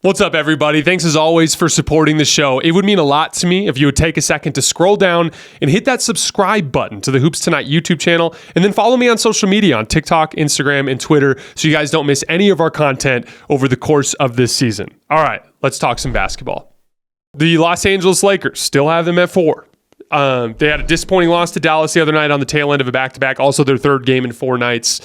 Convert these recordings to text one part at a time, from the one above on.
What's up, everybody? Thanks as always for supporting the show. It would mean a lot to me if you would take a second to scroll down and hit that subscribe button to the Hoops Tonight YouTube channel, and then follow me on social media on TikTok, Instagram, and Twitter so you guys don't miss any of our content over the course of this season. All right, let's talk some basketball. The Los Angeles Lakers still have them at 4. They had a disappointing loss to Dallas the other night on the tail end of a back-to-back, also their third game in 4 nights.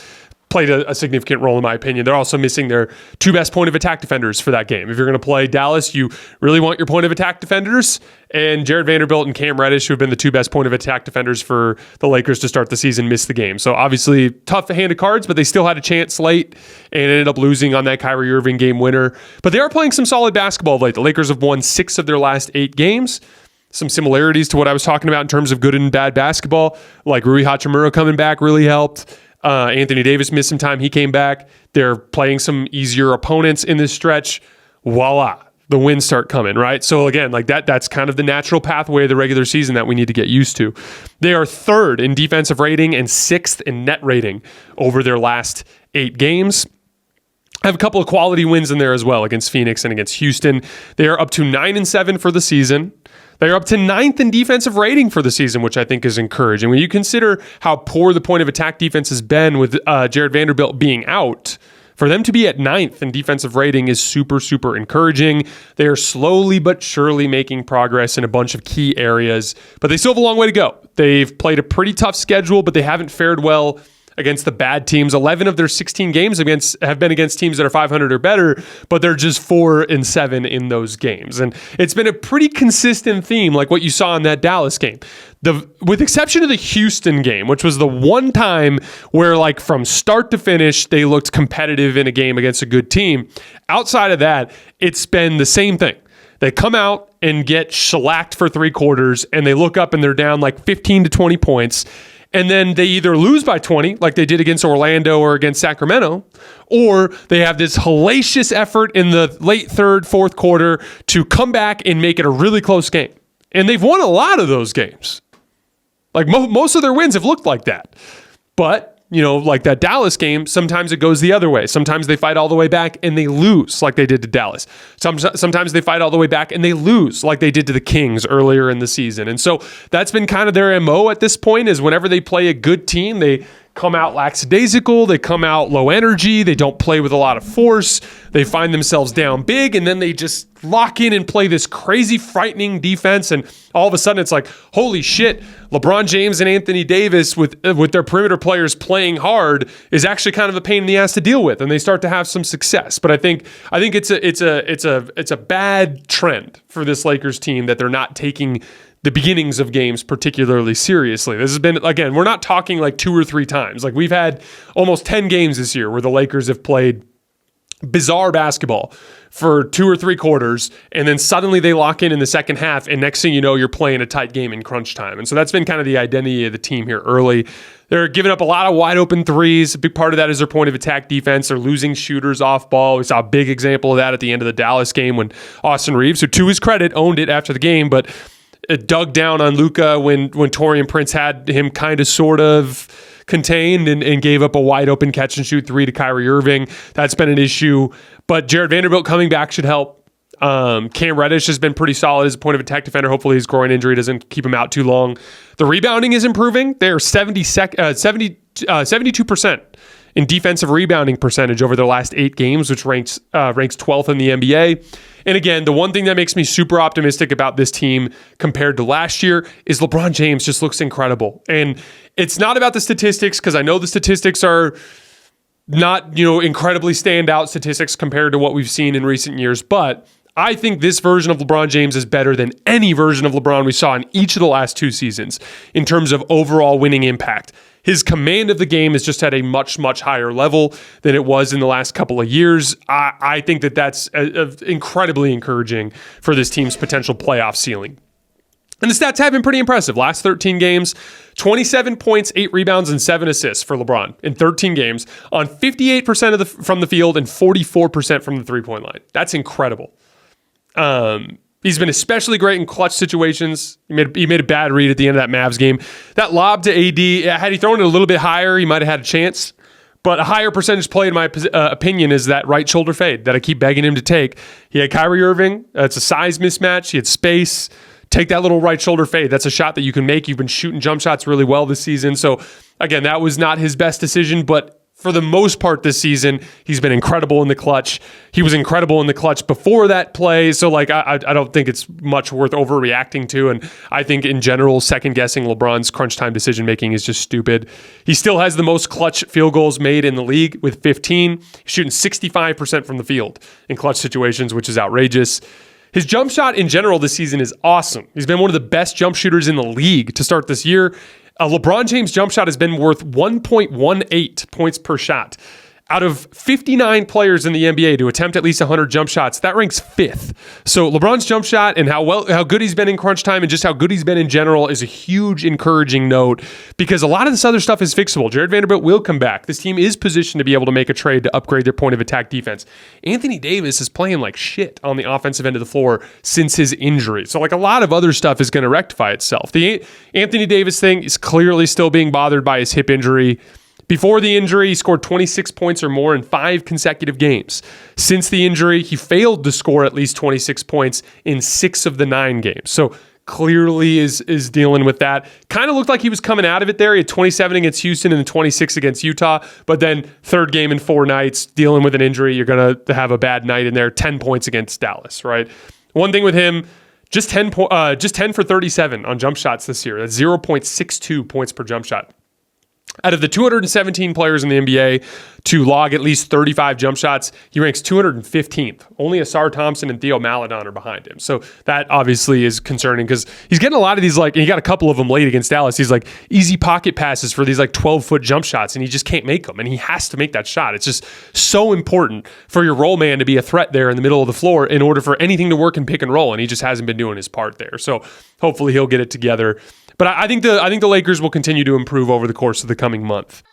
Played a significant role in my opinion. They're also missing their 2 best point of attack defenders for that game. If you're going to play Dallas, you really want your point of attack defenders, and Jared Vanderbilt and Cam Reddish, who have been the 2 best point of attack defenders for the Lakers to start the season, missed the game. So obviously tough hand of cards, but they still had a chance late and ended up losing on that Kyrie Irving game winner. But they are playing some solid basketball of late. The Lakers have won 6 of their last 8 games. Some similarities to what I was talking about in terms of good and bad basketball, like Rui Hachimura coming back really helped. Anthony Davis missed some time. He came back. They're playing some easier opponents in this stretch. Voila, the wins start coming, right? So again, like that's kind of the natural pathway of the regular season that we need to get used to. They are 3rd in defensive rating and 6th in net rating over their last 8 games. I have a couple of quality wins in there as well against Phoenix and against Houston. They are up to 9-7 for the season. They're up to 9th in defensive rating for the season, which I think is encouraging. When you consider how poor the point of attack defense has been with Jared Vanderbilt being out, for them to be at 9th in defensive rating is super, super encouraging. They are slowly but surely making progress in a bunch of key areas, but they still have a long way to go. They've played a pretty tough schedule, but they haven't fared well against the bad teams. 11 of their 16 games have been against teams that are 500 or better, but they're just 4-7 in those games. And it's been a pretty consistent theme, like what you saw in that Dallas game. With exception of the Houston game, which was the one time where, like, from start to finish, they looked competitive in a game against a good team. Outside of that, it's been the same thing. They come out and get shellacked for 3 quarters, and they look up and they're down like 15 to 20 points. And then they either lose by 20, like they did against Orlando or against Sacramento, or they have this hellacious effort in the late 3rd, 4th quarter to come back and make it a really close game. And they've won a lot of those games. Like most of their wins have looked like that. But, you know, like that Dallas game, sometimes it goes the other way. Sometimes they fight all the way back and they lose like they did to Dallas. Sometimes they fight all the way back and they lose like they did to the Kings earlier in the season. And so that's been kind of their MO at this point, is whenever they play a good team, they come out lackadaisical, they come out low energy, they don't play with a lot of force, they find themselves down big, and then they just lock in and play this crazy, frightening defense, and all of a sudden it's like, holy shit, LeBron James and Anthony Davis with their perimeter players playing hard is actually kind of a pain in the ass to deal with, and they start to have some success. But I think it's a bad trend for this Lakers team that they're not taking the beginnings of games particularly seriously. This has been, again, we're not talking like 2 or 3 times. Like, we've had almost 10 games this year where the Lakers have played bizarre basketball for 2 or 3 quarters, and then suddenly they lock in the second half, and next thing you know, you're playing a tight game in crunch time. And so that's been kind of the identity of the team here early. They're giving up a lot of wide open threes. A big part of that is their point of attack defense. They're losing shooters off ball. We saw a big example of that at the end of the Dallas game when Austin Reeves, who to his credit owned it after the game, but it dug down on Luka when Taurean Prince had him kind of sort of contained and gave up a wide open catch and shoot 3 to Kyrie Irving. That's been an issue, but Jared Vanderbilt coming back should help. Cam Reddish has been pretty solid as a point of attack defender. Hopefully his groin injury doesn't keep him out too long. The rebounding is improving. They're 72% in defensive rebounding percentage over their last 8 games, which ranks 12th in the NBA. And again, the one thing that makes me super optimistic about this team compared to last year is LeBron James just looks incredible. And it's not about the statistics, because I know the statistics are not, incredibly standout statistics compared to what we've seen in recent years, but I think this version of LeBron James is better than any version of LeBron we saw in each of the last 2 seasons in terms of overall winning impact. His command of the game is just at a much, much higher level than it was in the last couple of years. I think that's incredibly encouraging for this team's potential playoff ceiling. And the stats have been pretty impressive. Last 13 games, 27 points, 8 rebounds, and 7 assists for LeBron in 13 games on 58% from the field and 44% from the three-point line. That's incredible. He's been especially great in clutch situations. He made a bad read at the end of that Mavs game. That lob to AD, had he thrown it a little bit higher, he might have had a chance. But a higher percentage play, in my opinion, is that right shoulder fade that I keep begging him to take. He had Kyrie Irving. It's a size mismatch. He had space. Take that little right shoulder fade. That's a shot that you can make. You've been shooting jump shots really well this season. So, again, that was not his best decision, but for the most part this season, he's been incredible in the clutch. He was incredible in the clutch before that play. So, I don't think it's much worth overreacting to. And I think in general, second-guessing LeBron's crunch time decision-making is just stupid. He still has the most clutch field goals made in the league with 15. He's shooting 65% from the field in clutch situations, which is outrageous. His jump shot in general this season is awesome. He's been one of the best jump shooters in the league to start this year. LeBron James' jump shot has been worth 1.18 points per shot. Out of 59 players in the NBA to attempt at least 100 jump shots, that ranks 5th. So LeBron's jump shot and how good he's been in crunch time and just how good he's been in general is a huge encouraging note, because a lot of this other stuff is fixable. Jared Vanderbilt will come back. This team is positioned to be able to make a trade to upgrade their point of attack defense. Anthony Davis is playing like shit on the offensive end of the floor since his injury. So a lot of other stuff is going to rectify itself. The Anthony Davis thing is clearly still being bothered by his hip injury. Before the injury, he scored 26 points or more in 5 consecutive games. Since the injury, he failed to score at least 26 points in 6 of the 9 games. So clearly is dealing with that. Kind of looked like he was coming out of it there. He had 27 against Houston and then 26 against Utah. But then third game in 4 nights, dealing with an injury, you're going to have a bad night in there. 10 points against Dallas, right? One thing with him, just 10 for 37 on jump shots this year. That's 0.62 points per jump shot. Out of the 217 players in the NBA to log at least 35 jump shots, he ranks 215th. Only Asar Thompson and Theo Maledon are behind him. So that obviously is concerning, because he's getting a lot of these, he got a couple of them late against Dallas. He's easy pocket passes for these 12-foot jump shots, and he just can't make them. And he has to make that shot. It's just so important for your roll man to be a threat there in the middle of the floor in order for anything to work in pick and roll. And he just hasn't been doing his part there. So hopefully he'll get it together. But I think the Lakers will continue to improve over the course of the coming month.